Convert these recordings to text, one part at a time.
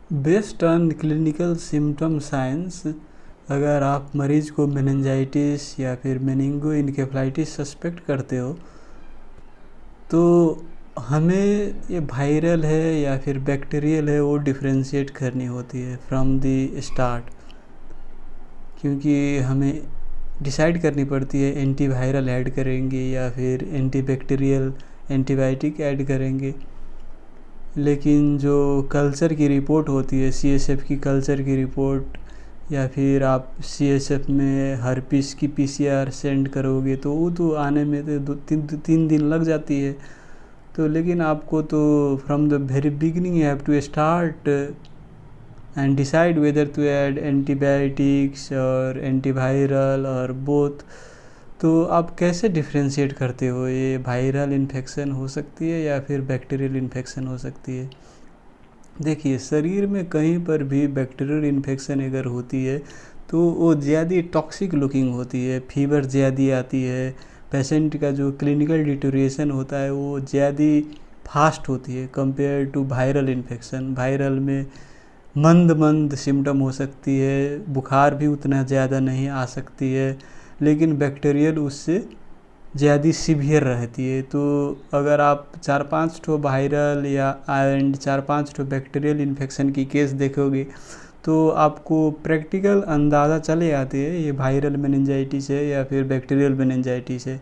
Based on clinical symptom science, अगर आप मरीज़ को मेनिंजाइटिस या फिर मेनिंगो इनकेफ्लाइटिस सस्पेक्ट करते हो तो हमें ये वायरल है या फिर बैक्टीरियल है वो डिफ्रेंशिएट करनी होती है फ्रॉम दी स्टार्ट, क्योंकि हमें डिसाइड करनी पड़ती है एंटीवायरल ऐड करेंगे या फिर एंटीबैक्टीरियल एंटीबायोटिक ऐड करेंगे। लेकिन जो कल्चर की रिपोर्ट होती है, सीएसएफ की कल्चर की रिपोर्ट, या फिर आप सीएसएफ में हर्पीस की पीसीआर सेंड करोगे तो वो तो आने में तो 2-3 दिन लग जाती है। तो लेकिन आपको तो from the very beginning you have to start and decide whether to add antibiotics और एंटीवायरल और बोथ। तो आप कैसे डिफ्रेंशिएट करते हो ये वायरल इन्फेक्शन हो सकती है या फिर बैक्टीरियल इन्फेक्शन हो सकती है? देखिए, शरीर में कहीं पर भी बैक्टीरियल इन्फेक्शन अगर होती है तो वो ज़्यादा टॉक्सिक लुकिंग होती है, फीवर ज़्यादा आती है, पेशेंट का जो क्लिनिकल डिटोरिएशन होता है वो ज़्यादा फास्ट होती है compare to viral infection. Viral में मंद मंद सिम्टम हो सकती है, बुखार भी उतना ज़्यादा नहीं आ सकती है, लेकिन बैक्टीरियल उससे ज़्यादा सीवियर रहती है। तो अगर आप 4-5 ठो वायरल या एंड 4-5 ठो बैक्टीरियल इन्फेक्शन की केस देखोगे तो आपको प्रैक्टिकल अंदाज़ा चले आते हैं ये वायरल मेनिंजाइटिस है या फिर बैक्टीरियल मेनिंजाइटिस है।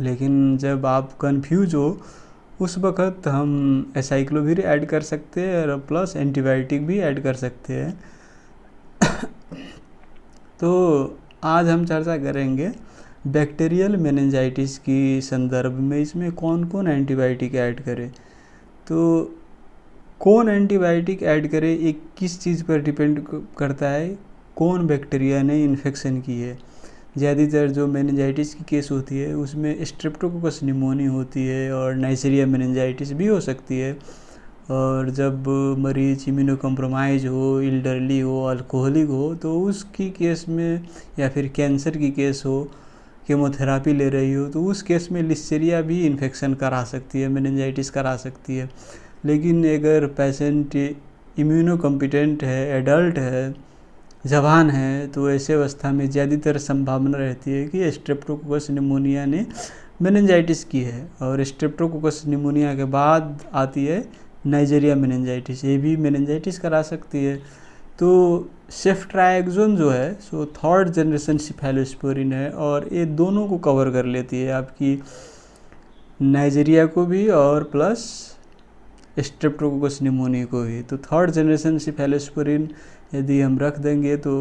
लेकिन जब आप कंफ्यूज हो उस वक़्त हम एसाइक्लोविर ऐड कर सकते हैं और प्लस एंटीबायोटिक भी ऐड कर सकते हैं। तो आज हम चर्चा करेंगे बैक्टीरियल मेनिंजाइटिस की संदर्भ में इसमें कौन कौन एंटीबायोटिक ऐड करें। तो कौन एंटीबायोटिक ऐड करें एक किस चीज़ पर डिपेंड करता है, कौन बैक्टीरिया ने इन्फेक्शन की है। ज़्यादातर जो मेनिंजाइटिस की केस होती है उसमें स्ट्रेप्टोकोकस निमोनी होती है और नाइजीरिया मेनिंजाइटिस भी हो सकती है। और जब मरीज इम्यूनो कम्प्रोमाइज़ हो, इल्डरली हो, अल्कोहलिक हो तो उसकी केस में, या फिर कैंसर की केस हो, केमोथेरापी ले रही हो तो उस केस में लिस्टेरिया भी इन्फेक्शन करा सकती है, मेनिंजाइटिस करा सकती है। लेकिन अगर पेशेंट इम्यूनो कॉम्पिटेंट है, एडल्ट है, जवान है, तो ऐसे अवस्था में ज़्यादातर संभावना रहती है कि स्ट्रेप्टोकोकस निमोनिया ने मेनिंजाइटिस की है। और स्ट्रेप्टोकोकस निमोनिया के बाद आती है नाइजीरिया मेनिंजाइटिस, ये भी मेनिंजाइटिस करा सकती है। तो सेफ्ट्राइक्सोन जो है सो 3rd जनरेशन सिफेलोस्पोरिन है और ये दोनों को कवर कर लेती है, आपकी नाइजीरिया को भी और प्लस स्ट्रेप्टोकोकस निमोनिया को भी। तो 3rd जनरेशन सिफेलोस्पोरिन यदि हम रख देंगे तो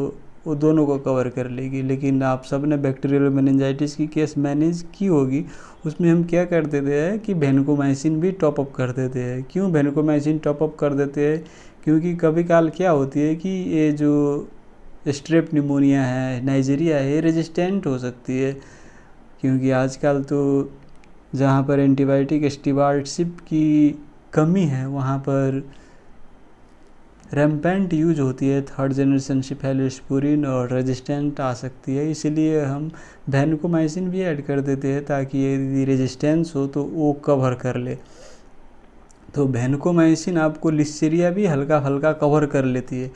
वो दोनों को कवर कर लेगी। लेकिन आप सब ने बैक्टीरियल मेनिंजाइटिस की केस मैनेज की होगी, उसमें हम क्या कर देते हैं कि वेनकोमाइसिन भी टॉप अप कर देते हैं। क्यों वेनकोमाइसिन टॉप अप कर देते हैं? क्योंकि कभी काल क्या होती है कि ये जो स्ट्रेप निमोनिया है, नाइजीरिया है, रेजिस्टेंट हो सकती है। क्योंकि आजकल तो जहाँ पर एंटीबायोटिक स्टीवार्डशिप की कमी है वहाँ पर रैम्पेंट यूज होती है 3rd जनरेशन सिफेलोस्पोरिन और रेजिस्टेंट आ सकती है। इसीलिए हम वैनकोमाइसिन भी ऐड कर देते हैं ताकि यदि रेजिस्टेंस हो तो वो कवर कर ले। तो वैनकोमाइसिन आपको लिस्टेरिया भी हल्का हल्का कवर कर लेती है।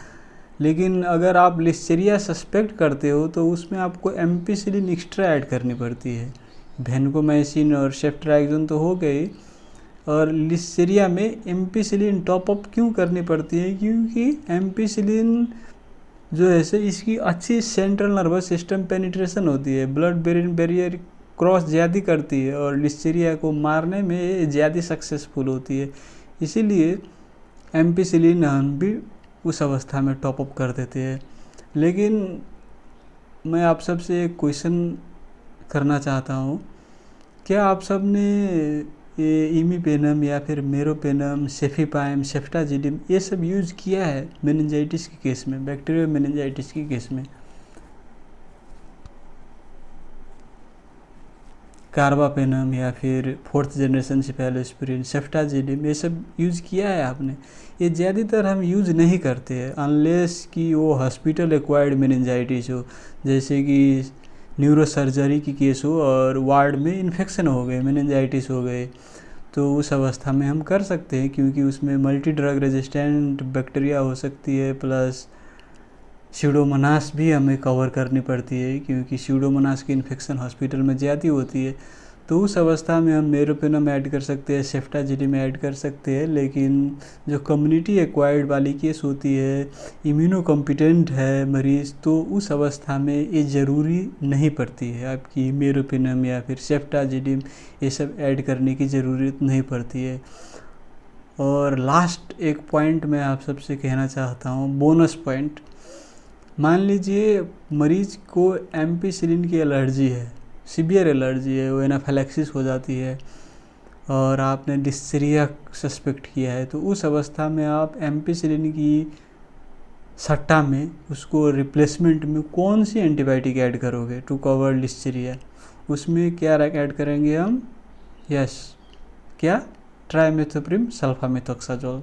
लेकिन अगर आप लिस्टेरिया सस्पेक्ट करते हो तो उसमें आपको एम्पिसिलिन एक्स्ट्रा ऐड करनी पड़ती है। वैनकोमाइसिन और सेफ्ट्राइक्सोन तो हो गई, और लिस्टेरिया में एम्पिसिलिन टॉप अप क्यों करनी पड़ती है? क्योंकि एम्पिसिलिन जो है इसकी अच्छी सेंट्रल नर्वस सिस्टम पेनिट्रेशन होती है, ब्लड ब्रेन बैरियर क्रॉस ज़्यादा करती है और लिस्टेरिया को मारने में ज़्यादा सक्सेसफुल होती है। इसीलिए एम्पिसिलिन हम भी उस अवस्था में टॉप अप कर देते हैं। लेकिन मैं आप सबसे एक क्वेश्चन करना चाहता हूँ, क्या आप सब ने ये इमीपेनम या फिर मेरोपेनम, सेफिपाइम, सेफ्टाजिडिम ये सब यूज़ किया है मेनिंजाइटिस के केस में, बैक्टीरियल मेनिंजाइटिस के केस में? कार्बापेनम या फिर 4th जनरेशन सिफेलोस्पोरिन, सेफ्टाजिडिम ये सब यूज़ किया है आपने? ये ज़्यादातर हम यूज़ नहीं करते हैं अनलेस कि वो हॉस्पिटल एक्वायर्ड मेनिंजाइटिस हो, जैसे कि न्यूरोसर्जरी की केस हो और वार्ड में इन्फेक्शन हो गए, मेनिंजाइटिस हो गए, तो उस अवस्था में हम कर सकते हैं, क्योंकि उसमें मल्टी ड्रग रेजिस्टेंट बैक्टीरिया हो सकती है, प्लस स्यूडोमोनास भी हमें कवर करनी पड़ती है, क्योंकि स्यूडोमोनास की इन्फेक्शन हॉस्पिटल में ज़्यादा होती है। तो उस अवस्था में हम मेरोपेनम ऐड कर सकते हैं, सेफ्टाजिलिम ऐड कर सकते हैं। लेकिन जो कम्युनिटी एक्वायर्ड वाली केस होती है, इम्यूनो कॉम्पिटेंट है मरीज़, तो उस अवस्था में ये ज़रूरी नहीं पड़ती है आपकी मेरोपेनम या फिर सेफ्टाजिलिम, ये सब ऐड करने की ज़रूरत नहीं पड़ती है। और लास्ट एक पॉइंट मैं आप सबसे कहना चाहता हूँ, बोनस पॉइंट। मान लीजिए मरीज़ को एम्पिसिलिन की एलर्जी है, सीवियर एलर्जी है, वो एनाफिलैक्सिस हो जाती है और आपने डिस्थिरिया सस्पेक्ट किया है, तो उस अवस्था में आप एम्पिसिलिन की सट्टा में उसको रिप्लेसमेंट में कौन सी एंटीबायोटिक ऐड करोगे टू कवर डिस्थिरिया? उसमें क्या ऐड करेंगे हम? यस, क्या? Trimethoprim sulfamethoxazole.